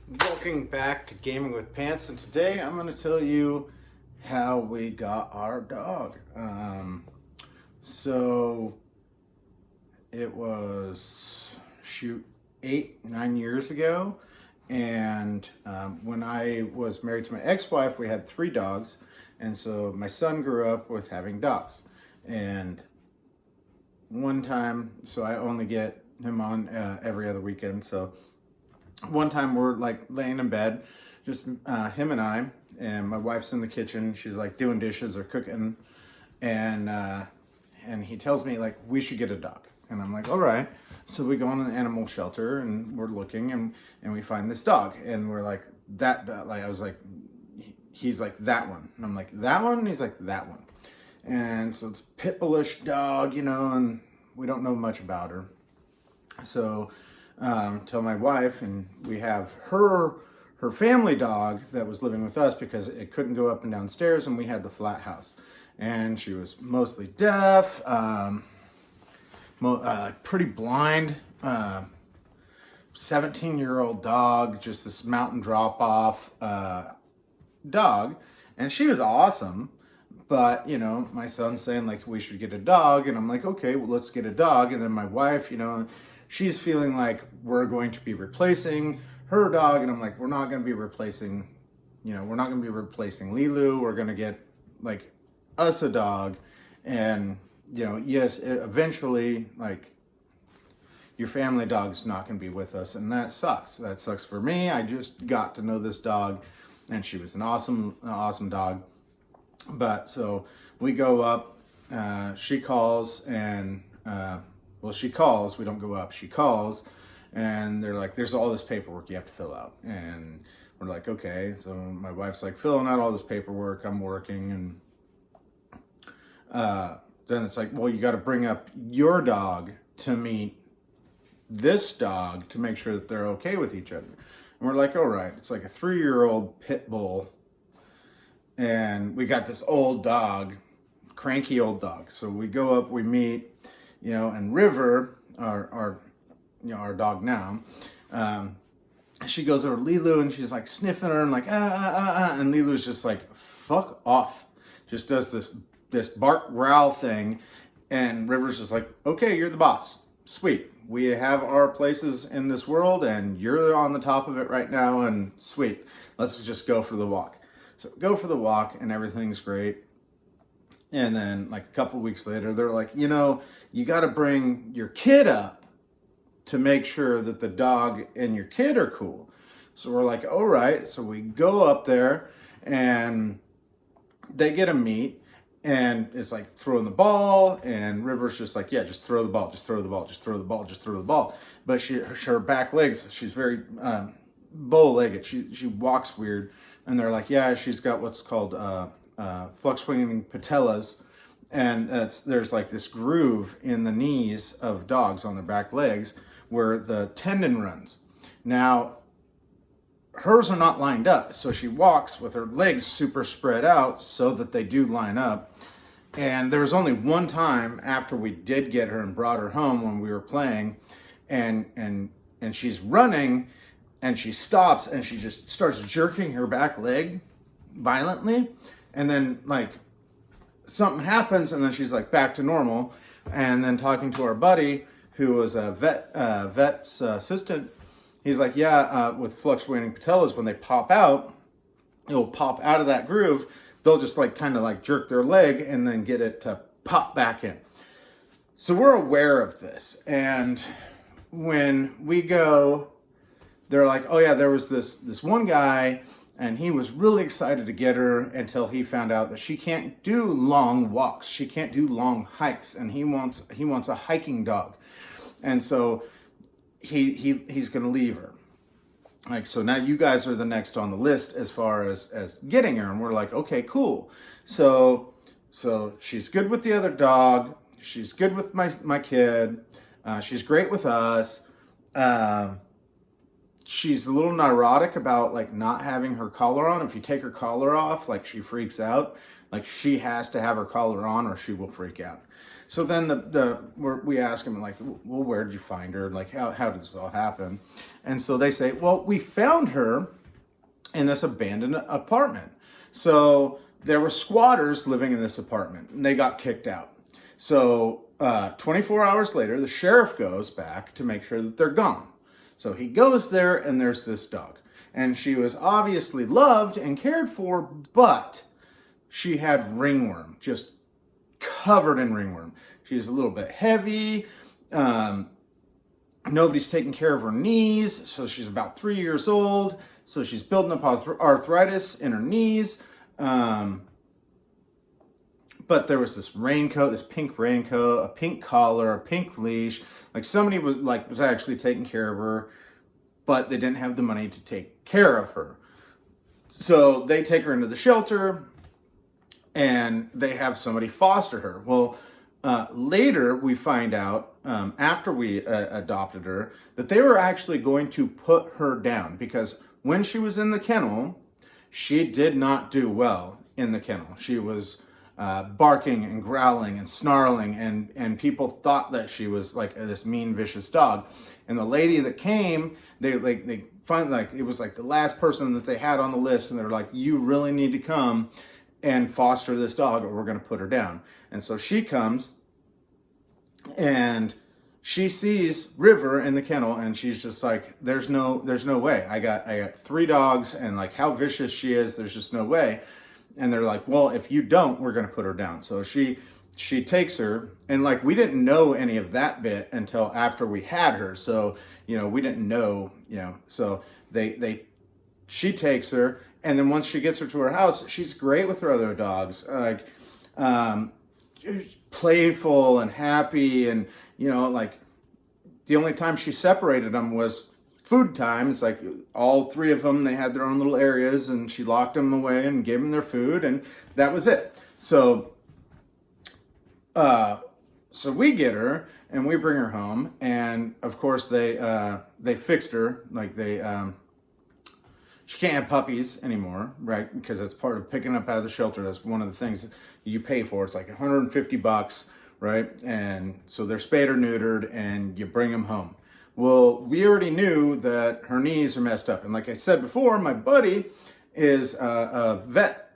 Welcome back to Gaming with Pants, and today I'm going to tell you how we got our dog. So it was, 8-9 years ago, and when I was married to my ex-wife, we had 3 dogs, and so my son grew up with having dogs. And one time, so I only get him on every other weekend, so one time we're like laying in bed, just him and my wife's in the kitchen. She's like doing dishes or cooking, and he tells me like we should get a dog, and I'm like, all right. So we go on an animal shelter and we're looking and we find this dog, and we're like like I was like, he's like that one, and I'm like that one, and he's like that one, and so it's a pit bullish dog, and we don't know much about her, so. Tell my wife, and we have her family dog that was living with us because it couldn't go up and down stairs, and we had the flat house, and she was mostly deaf, pretty blind, 17-year-old dog, just this mountain drop off dog, and she was awesome. But, my son's saying like we should get a dog, and I'm like, okay, well, let's get a dog. And then my wife, she's feeling like we're going to be replacing her dog, and I'm like, we're not going to be replacing Lilu. We're going to get like us a dog, and yes, eventually, like, your family dog's not going to be with us, and that sucks. That sucks for me. I just got to know this dog, and she was an awesome dog. But so we go up. She calls, and she calls. We don't go up. She calls, and they're like, "There's all this paperwork you have to fill out." And we're like, "Okay." So my wife's like filling out all this paperwork. I'm working, and then it's like, "Well, you got to bring up your dog to meet this dog to make sure that they're okay with each other." And we're like, "All right." It's like a 3-year-old pit bull, and we got this old dog, cranky old dog. So we go up, we meet. And River, our dog now, she goes over to Lilu, and she's like sniffing her and like and Lilu's just like, fuck off, just does this bark growl thing, and River's just like, okay, you're the boss, sweet, we have our places in this world, and you're on the top of it right now, and sweet, let's just go for the walk. So go for the walk, and everything's great. And then like a couple weeks later, they're like, you got to bring your kid up to make sure that the dog and your kid are cool. So we're like, all right. So we go up there, and they get a meet, and it's like throwing the ball, and River's just like, yeah, just throw the ball, just throw the ball, just throw the ball, just throw the ball. But her back legs, she's very bow-legged. She walks weird. And they're like, yeah, she's got what's called flux swinging patellas, and there's like this groove in the knees of dogs on their back legs where the tendon runs. Now, hers are not lined up, so she walks with her legs super spread out so that they do line up. And there was only one time after we did get her and brought her home when we were playing, and she's running, and she stops, and she just starts jerking her back leg violently. And then like something happens, and then she's like back to normal. And then talking to our buddy who was a vet's assistant, he's like, yeah, with fluctuating patellas, when they pop out, it'll pop out of that groove. They'll just like kind of like jerk their leg and then get it to pop back in. So we're aware of this. And when we go, they're like, oh yeah, there was this one guy, and he was really excited to get her until he found out that she can't do long walks. She can't do long hikes, and he wants a hiking dog. And so he's going to leave her. Like, so now you guys are the next on the list as far as getting her. And we're like, okay, cool. So she's good with the other dog. She's good with my kid. She's great with us. she's a little neurotic about like not having her collar on. If you take her collar off, like she freaks out. Like she has to have her collar on or she will freak out. So then we ask him like, well, where did you find her? Like, how did this all happen? And so they say, well, we found her in this abandoned apartment. So there were squatters living in this apartment and they got kicked out. So 24 hours later, the sheriff goes back to make sure that they're gone. So he goes there and there's this dog. And she was obviously loved and cared for, but she had ringworm, just covered in ringworm. She's a little bit heavy. Nobody's taking care of her knees. So she's about 3 years old. So she's building up arthritis in her knees. But there was this raincoat, this pink raincoat, a pink collar, a pink leash. Like somebody was actually taking care of her, but they didn't have the money to take care of her. So they take her into the shelter and they have somebody foster her. Well, later we find out, after we adopted her, that they were actually going to put her down because when she was in the kennel, she did not do well in the kennel. She was barking and growling and snarling, and people thought that she was like this mean, vicious dog. And the lady that came, they finally, like, it was like the last person that they had on the list, and they're like, you really need to come and foster this dog or we're going to put her down. And so she comes and she sees River in the kennel and she's just like, there's no way. I got 3 dogs and like how vicious she is, there's just no way. And they're like, well, if you don't, we're going to put her down. So she takes her, and like, we didn't know any of that bit until after we had her. So, we didn't know, so she takes her. And then once she gets her to her house, she's great with her other dogs, like playful and happy. And, like the only time she separated them was food time. It's like all 3 of them, they had their own little areas and she locked them away and gave them their food and that was it. So, so we get her and we bring her home and of course they fixed her. Like she can't have puppies anymore, right? Because that's part of picking up out of the shelter. That's one of the things you pay for. It's like $150, right? And so they're spayed or neutered and you bring them home. Well, we already knew that her knees are messed up. And like I said before, my buddy is a vet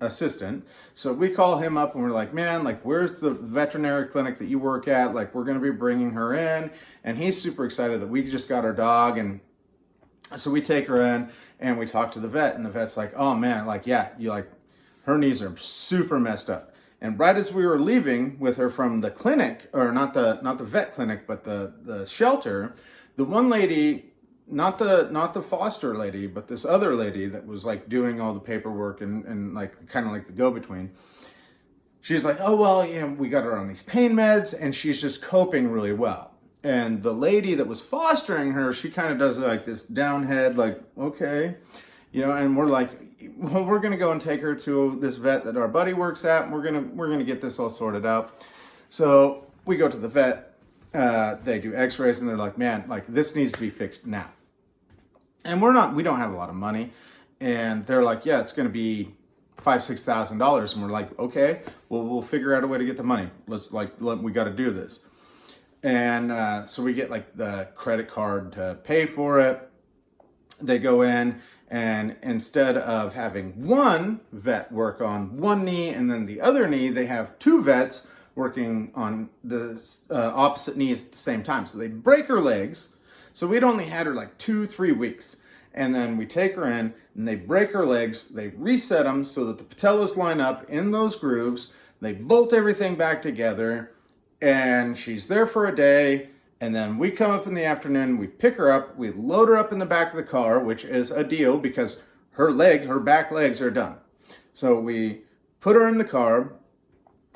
assistant. So we call him up and we're like, man, like, where's the veterinary clinic that you work at? Like, we're going to be bringing her in. And he's super excited that we just got our dog. And so we take her in and we talk to the vet, and the vet's like, oh man, like, yeah, her knees are super messed up. And right as we were leaving with her from the clinic, or not the vet clinic, but the shelter, the one lady, not the foster lady, but this other lady that was like doing all the paperwork and like kind of like the go-between, she's like, oh, well, we got her on these pain meds and she's just coping really well. And the lady that was fostering her, she kind of does like this down head, like, okay, and we're like, well, we're going to go and take her to this vet that our buddy works at. And we're going to get this all sorted out. So we go to the vet, they do x-rays and they're like, man, like this needs to be fixed now. And we don't have a lot of money. And they're like, yeah, it's going to be $5,000-$6,000. And we're like, okay, well, we'll figure out a way to get the money. We got to do this. And so we get like the credit card to pay for it. They go in, and instead of having one vet work on one knee and then the other knee, they have 2 vets working on the opposite knees at the same time. So they break her legs. So we'd only had her like 2-3 weeks. And then we take her in and they break her legs. They reset them so that the patellas line up in those grooves. They bolt everything back together. And she's there for a day, and then we come up in the afternoon, we pick her up, we load her up in the back of the car, which is a deal because her back legs are done. So we put her in the car,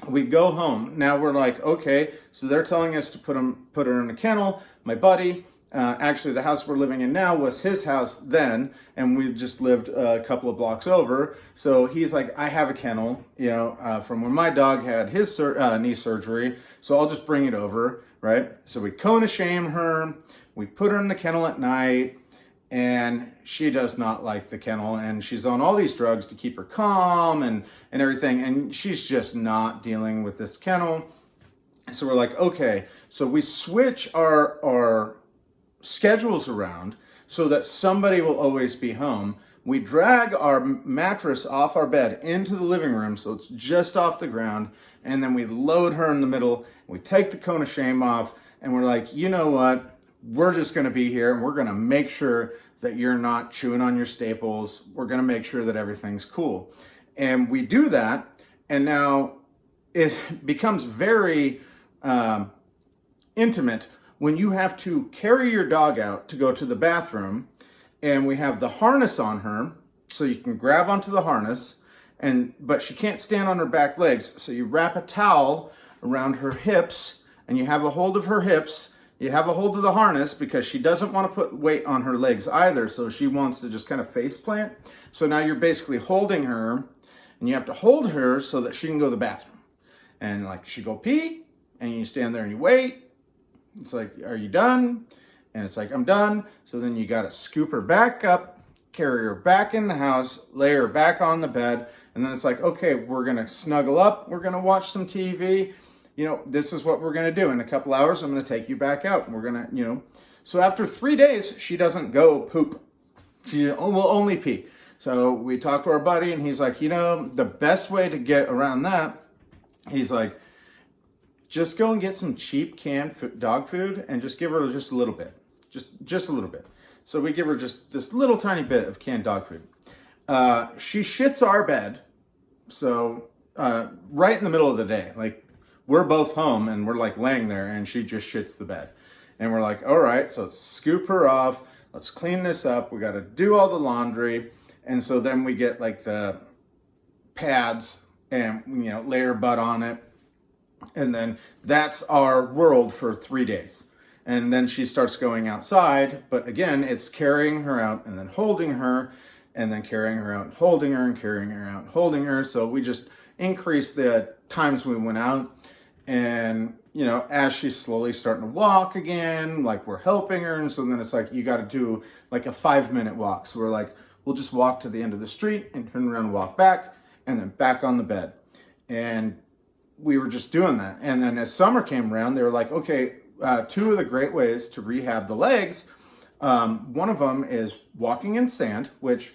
we go home. Now we're like, okay, so they're telling us to put her in a kennel. My buddy, actually the house we're living in now was his house then, and we just lived a couple of blocks over. So he's like, I have a kennel, from when my dog had his knee surgery, so I'll just bring it over, right? So we cone of shame her, We put her in the kennel at night, and she does not like the kennel, and she's on all these drugs to keep her calm and everything, and she's just not dealing with this kennel. So we're like, okay, so we switch our schedules around so that somebody will always be home. We drag our mattress off our bed into the living room so it's just off the ground, and then we load her in the middle. We take the cone of shame off, and we're like, you know what? We're just going to be here, and we're going to make sure that you're not chewing on your staples. We're going to make sure that everything's cool. And we do that, and now it becomes very intimate when you have to carry your dog out to go to the bathroom, and we have the harness on her, so you can grab onto the harness, but she can't stand on her back legs, so you wrap a towel around her hips, and you have a hold of her hips, you have a hold of the harness, because she doesn't want to put weight on her legs either, so she wants to just kind of face plant. So now you're basically holding her, and you have to hold her so that she can go to the bathroom. And like, she go pee, and you stand there and you wait. It's like, are you done? And it's like, I'm done. So then you got to scoop her back up, carry her back in the house, lay her back on the bed. And then it's like, okay, we're going to snuggle up. We're going to watch some TV. You know, this is what we're going to do. In a couple hours, I'm going to take you back out. And we're going to, you know. So after 3 days, she doesn't go poop. She will only pee. So we talked to our buddy, and he's like, you know, the best way to get around that, he's like, just go and get some cheap canned dog food and just give her just a little bit. Just a little bit. So we give her just this little tiny bit of canned dog food. She shits our bed. So right in the middle of the day, like we're both home and we're like laying there, and she just shits the bed. And we're like, all right, so let's scoop her off. Let's clean this up. We got to do all the laundry. And so then we get like the pads and, you know, lay her butt on it. And then that's our world for 3 days. And then she starts going outside. But again, it's carrying her out and then holding her, and then carrying her out and holding her, and carrying her out and holding her. So we just increased the times we went out. And, you know, as she's slowly starting to walk again, like we're helping her. And so then it's like, you got to do like a 5-minute walk. So we're like, we'll just walk to the end of the street and turn around and walk back, and then back on the bed. And we were just doing that. And then as summer came around, they were like, okay, 2 of the great ways to rehab the legs. One of them is walking in sand, which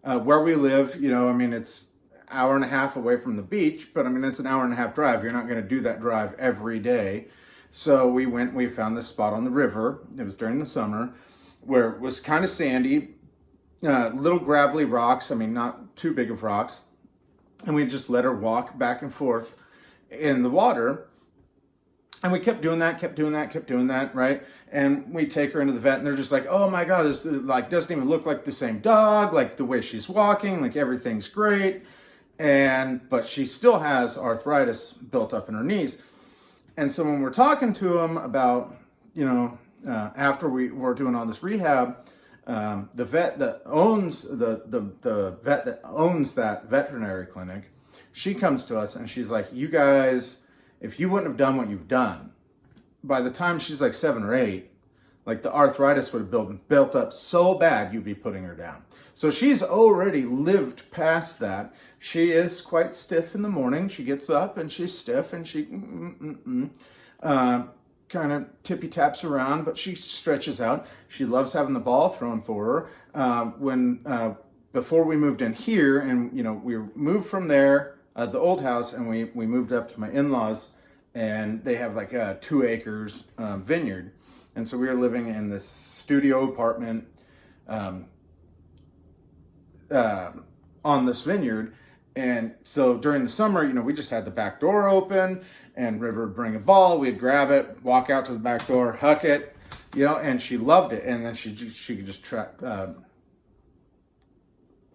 where we live, you know, I mean, it's an hour and a half away from the beach, but I mean, it's an hour and a half drive. You're not going to do that drive every day. So we found this spot on the river. It was during the summer where it was kind of sandy, little gravelly rocks. I mean, not too big of rocks. And we just let her walk back and forth in the water. And we kept doing that, right? And we take her into the vet, and they're just like, oh my God, this like doesn't even look like the same dog, like the way she's walking, like everything's great. But she still has arthritis built up in her knees. And so when we're talking to them about, you know, after we were doing all this rehab, the vet that owns the vet that owns that veterinary clinic, she comes to us and she's like, you guys, if you wouldn't have done what you've done, by the time she's like 7 or 8, like the arthritis would have built up so bad you'd be putting her down. So she's already lived past that. She is quite stiff in the morning. She gets up and she's stiff, and she kind of tippy taps around, but she stretches out. She loves having the ball thrown for her. Before we moved in here, and you know, we moved from there, the old house, and we moved up to my in-laws, and they have like a 2 acres vineyard. And so we were living in this studio apartment on this vineyard. And so during the summer, you know, we just had the back door open, and River would bring a ball, we'd grab it, walk out to the back door, huck it, you know, and she loved it. And then she could just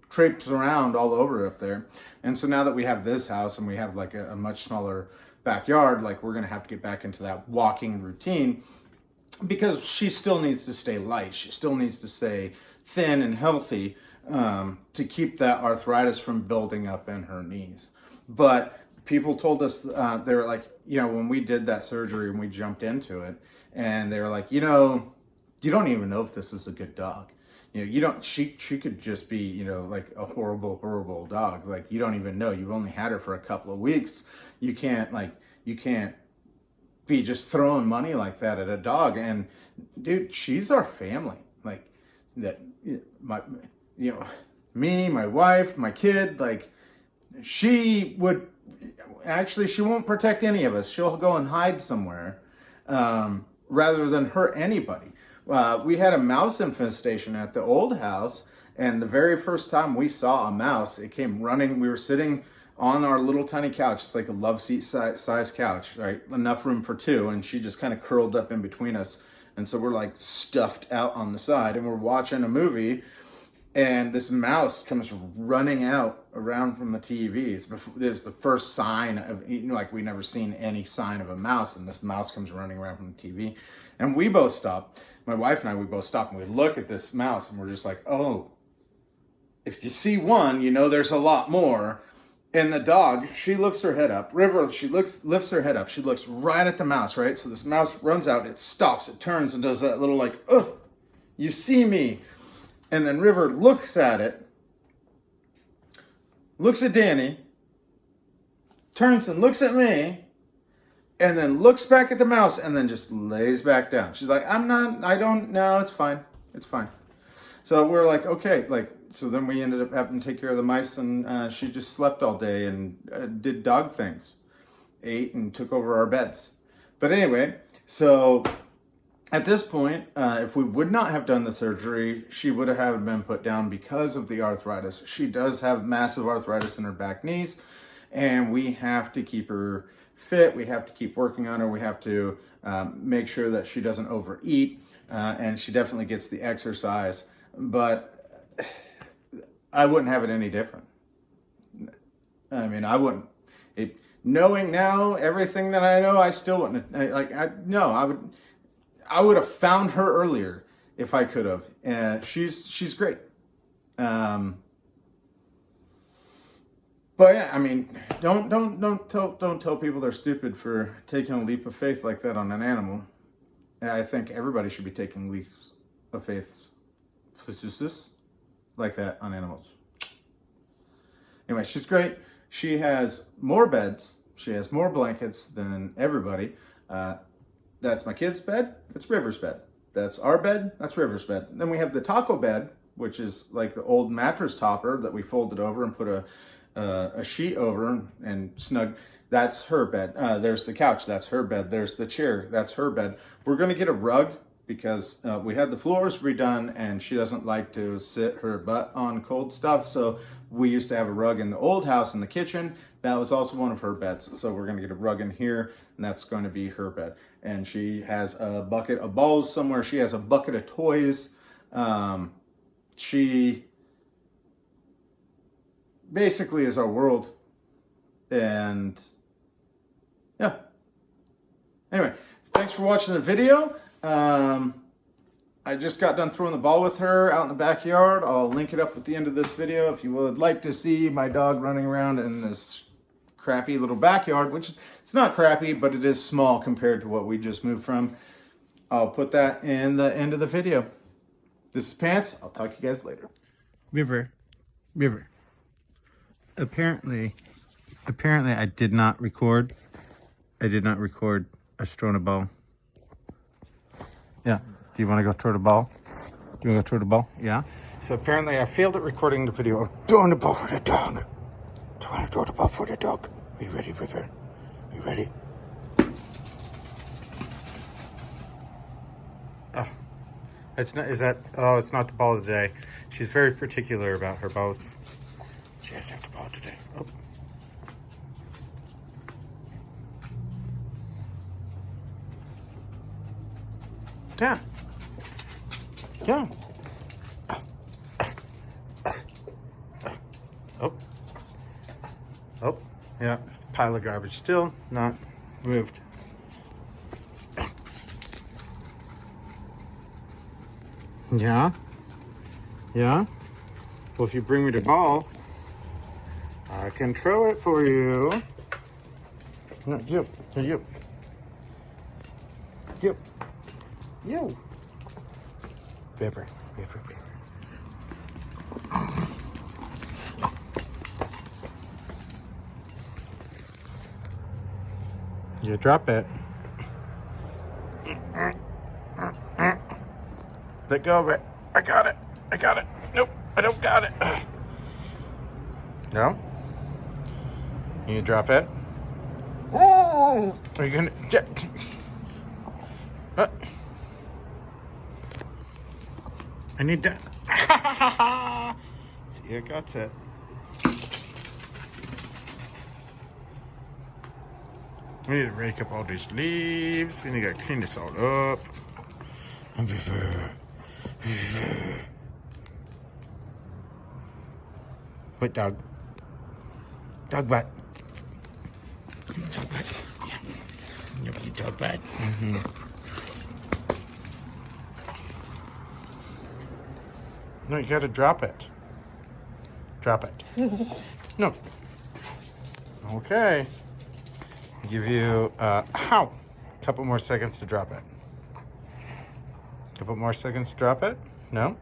traipse around all over up there. And so now that we have this house and we have like a much smaller backyard, like we're going to have to get back into that walking routine, because she still needs to stay light. She still needs to stay thin and healthy to keep that arthritis from building up in her knees. But people told us, they were like, you know, when we did that surgery and we jumped into it, and they were like, you know, you don't even know if this is a good dog. You know, you don't, she could just be, you know, like a horrible dog. Like, you don't even know. You've only had her for a couple of weeks. You can't be just throwing money like that at a dog. And dude, she's our family. Like, that, you know, me, my wife, my kid, like, she won't protect any of us. She'll go and hide somewhere, rather than hurt anybody. We had a mouse infestation at the old house, and the very first time we saw a mouse, it came running. We were sitting on our little tiny couch. It's like a love seat size couch, right? Enough room for two, and she just kind of curled up in between us. And so we're like stuffed out on the side, and we're watching a movie, and this mouse comes running out around from the TV. It's the first sign of, you know, like, we never seen any sign of a mouse, and this mouse comes running around from the TV. And we both stop. My wife and I, we both stop, and we look at this mouse, and we're just like, oh, if you see one, you know there's a lot more. And the dog, she lifts her head up. River, lifts her head up. She looks right at the mouse, right? So this mouse runs out, it stops, it turns and does that little like, oh, you see me. And then River looks at it, looks at Danny, turns and looks at me, and then looks back at the mouse, and then just lays back down. She's like, no, it's fine. It's fine. So we're like, okay, like, so then we ended up having to take care of the mice, and she just slept all day and did dog things, ate and took over our beds. But anyway, so at this point, if we would not have done the surgery, she would have been put down because of the arthritis. She does have massive arthritis in her back knees, and we have to keep her fit. We have to keep working on her. We have to make sure that she doesn't overeat, and she definitely gets the exercise. But I wouldn't have it any different. I mean, I wouldn't. Knowing now everything that I know, I still wouldn't. I would have found her earlier if I could have. And she's great. But yeah, I mean, don't tell people they're stupid for taking a leap of faith like that on an animal. I think everybody should be taking leaps of faith like that on animals. Anyway, she's great. She has more beds. She has more blankets than everybody. That's my kid's bed. That's River's bed. That's our bed. That's River's bed. Then we have the taco bed, which is like the old mattress topper that we folded over and put a sheet over and snug. That's her bed. There's the couch. That's her bed. There's the chair. That's her bed. We're going to get a rug because we had the floors redone, and she doesn't like to sit her butt on cold stuff. So we used to have a rug in the old house in the kitchen. That was also one of her beds. So we're going to get a rug in here, and that's going to be her bed. And she has a bucket of balls somewhere. She has a bucket of toys. She basically is our world. And yeah. Anyway, thanks for watching the video. I just got done throwing the ball with her out in the backyard. I'll link it up at the end of this video if you would like to see my dog running around in this crappy little backyard, which is, it's not crappy, but it is small compared to what we just moved from. I'll put that in the end of the video. This is Pants. I'll talk to you guys later. River. Apparently I did not record us throwing a ball. Yeah. Do you want to go throw the ball? Do you want to go throw the ball? Yeah. So apparently I failed at recording the video of throwing the ball for the dog. Do you want to throw the ball for the dog? Are you ready, River? Are you ready? Oh, it's not. Is that? Oh, it's not the ball of the day. She's very particular about her balls. She has to have the ball today. Oh. Yeah. Yeah. Oh. Oh. Yeah. Pile of garbage still not moved. Yeah. Yeah. Well, if you bring me the ball, I can throw it for you. No, you. You. You. You. River, River, River. You drop it. Let go of it. I got it. I got it. Nope, I don't got it. No? You drop it. Oh! Are you gonna? I need that. See, I got it. We need to rake up all these leaves. We need to clean this all up. Wait, dog. Dog butt. Dog butt. Yeah. Yep, you dog butt. No, you gotta drop it. Drop it. No. Okay. Give you a couple more seconds to drop it. Couple more seconds to drop it. No.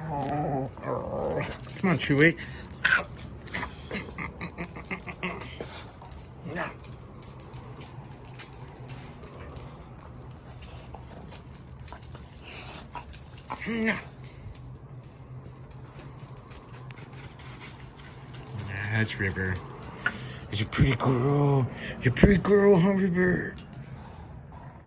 Come on, Chewy. No. No. That's River. You're a pretty girl. You're a pretty girl, huh, River?